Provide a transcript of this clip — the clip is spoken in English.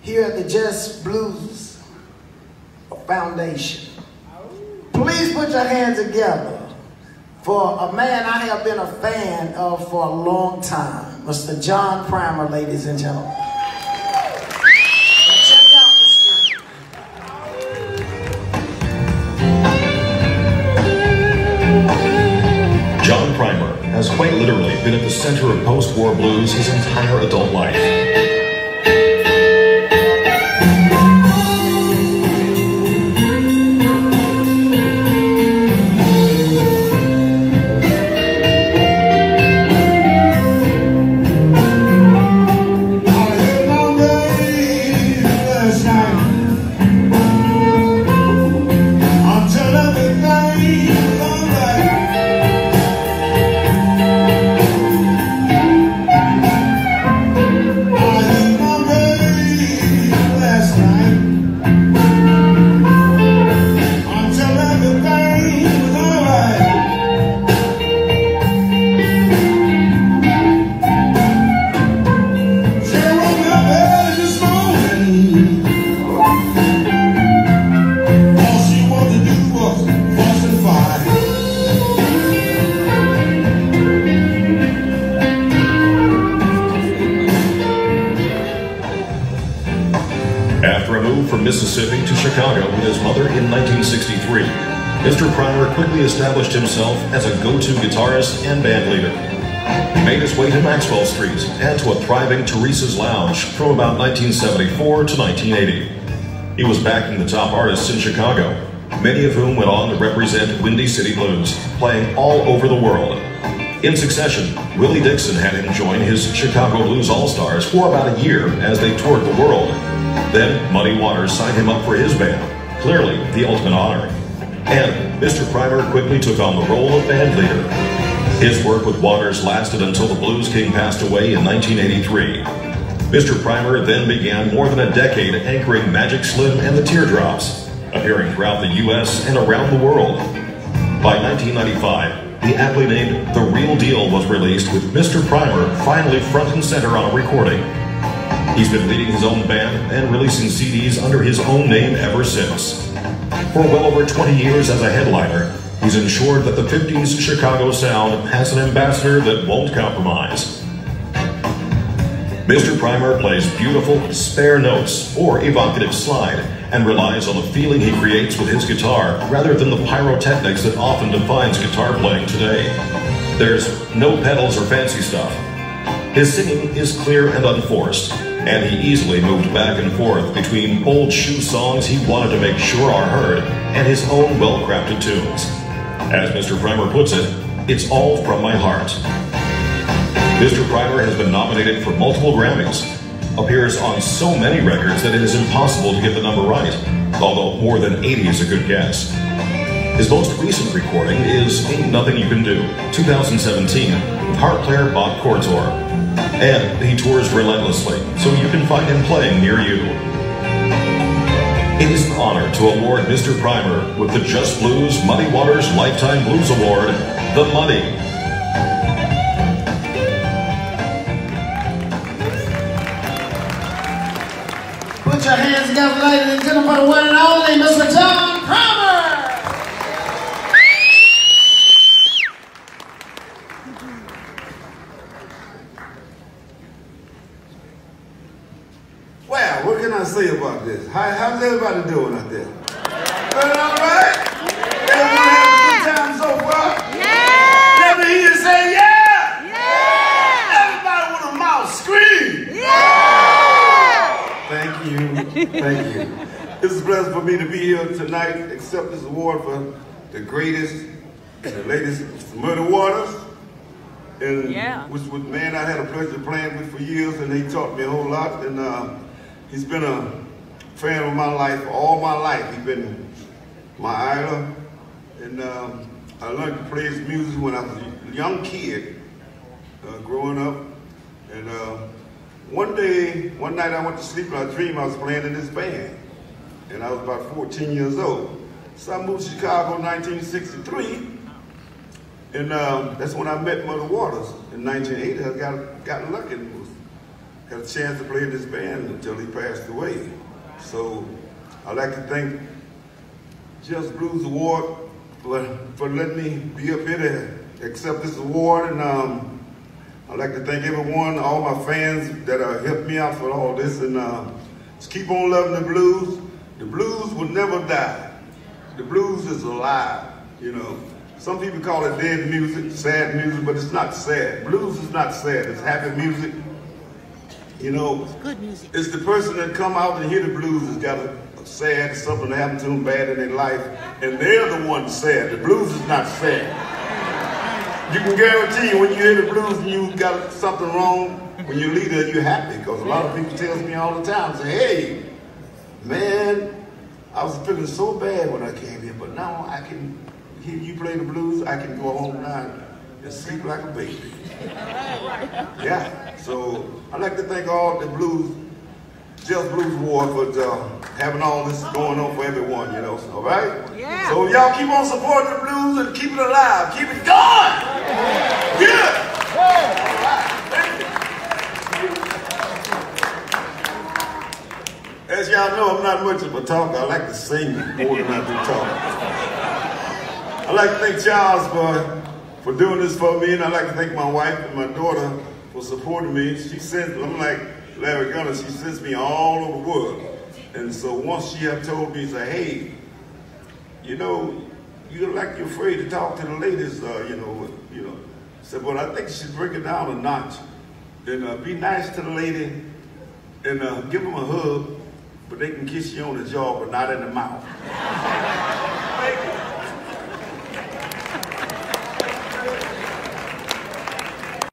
Here at the Just Blues Foundation. Please put your hands together for a man I have been a fan of for a long time, Mr. John Primer, ladies and gentlemen. And check out the screen. John Primer has quite literally been at the center of post-war blues his entire adult life. After a move from Mississippi to Chicago with his mother in 1963, Mr. Primer quickly established himself as a go-to guitarist and band leader. He made his way to Maxwell Street and to a thriving Teresa's Lounge from about 1974 to 1980. He was backing the top artists in Chicago, many of whom went on to represent Windy City Blues, playing all over the world. In succession, Willie Dixon had him join his Chicago Blues All-Stars for about a year as they toured the world. Then Muddy Waters signed him up for his band, clearly the ultimate honor. And Mr. Primer quickly took on the role of band leader. His work with Waters lasted until the Blues King passed away in 1983. Mr. Primer then began more than a decade anchoring Magic Slim and the Teardrops, appearing throughout the U.S. and around the world. By 1995, the aptly named The Real Deal was released with Mr. Primer finally front and center on a recording. He's been leading his own band and releasing CDs under his own name ever since. For well over 20 years as a headliner, he's ensured that the 50s Chicago sound has an ambassador that won't compromise. Mr. Primer plays beautiful, spare notes or evocative slide and relies on the feeling he creates with his guitar rather than the pyrotechnics that often defines guitar playing today. There's no pedals or fancy stuff. His singing is clear and unforced, and he easily moved back and forth between old shoe songs he wanted to make sure are heard and his own well-crafted tunes. As Mr. Primer puts it, it's all from my heart. Mr. Primer has been nominated for multiple Grammys, appears on so many records that it is impossible to get the number right, although more than 80 is a good guess. His most recent recording is Ain't Nothing You Can Do, 2017, with harp player Bob Cortor. And he tours relentlessly, so you can find him playing near you. It is an honor to award Mr. Primer with the Just Blues Muddy Waters Lifetime Blues Award, The Muddy. Put your hands together, ladies and gentlemen, for the one and only Mr. John Primer. Well, what can I say about this? How's everybody doing out there? Well, all right? Everyone having a good time so far? Yeah! Let me hear you say yeah! Yeah! Everybody with a mouth scream! Yeah! Thank you. Thank you. It's a pleasure for me to be here tonight, accept this award for the greatest and the latest Muddy Waters. And which was man I had a pleasure playing with for years, and he taught me a whole lot. And he's been a fan of my life all my life. He's been my idol, and I learned to play his music when I was a young kid, growing up. And one night I went to sleep and I dreamed I was playing in this band, and I was about 14 years old. So I moved to Chicago in 1963. And that's when I met Muddy Waters in 1980. I got lucky and had a chance to play in this band until he passed away. So I'd like to thank Just Blues Award for letting me be up here to accept this award. And I'd like to thank everyone, all my fans that helped me out for all this. And just keep on loving the blues. The blues will never die. The blues is alive, you know. Some people call it dead music, sad music, but it's not sad. Blues is not sad, it's happy music. You know, It's good music. it's the person that come out and hear the blues has got a sad, something that happened to them bad in their life, and they're the ones sad. The blues is not sad. You can guarantee when you hear the blues and you got something wrong, when you leave it, you're happy, because a lot of people tell me all the time, say, hey, man, I was feeling so bad when I came here, but now I can hear you play the blues, I can go home now and sleep like a baby. Yeah, so I'd like to thank all the blues, Just Blues Award for having all this going on for everyone, you know, all right? Yeah. So y'all keep on supporting the blues and keep it alive, keep it going! Yeah! All right, thank you. As y'all know, I'm not much of a talker. I like to sing more than I do talk. I'd like to thank Charles for doing this for me, and I'd like to thank my wife and my daughter for supporting me. She sent, I'm like Larry Gunner, she sends me all over the world. And so once she had told me, say, hey, you know, you're like you're afraid to talk to the ladies, you know. Said, well, I think you should bring it down a notch and be nice to the lady and give them a hug, but they can kiss you on the jaw, but not in the mouth.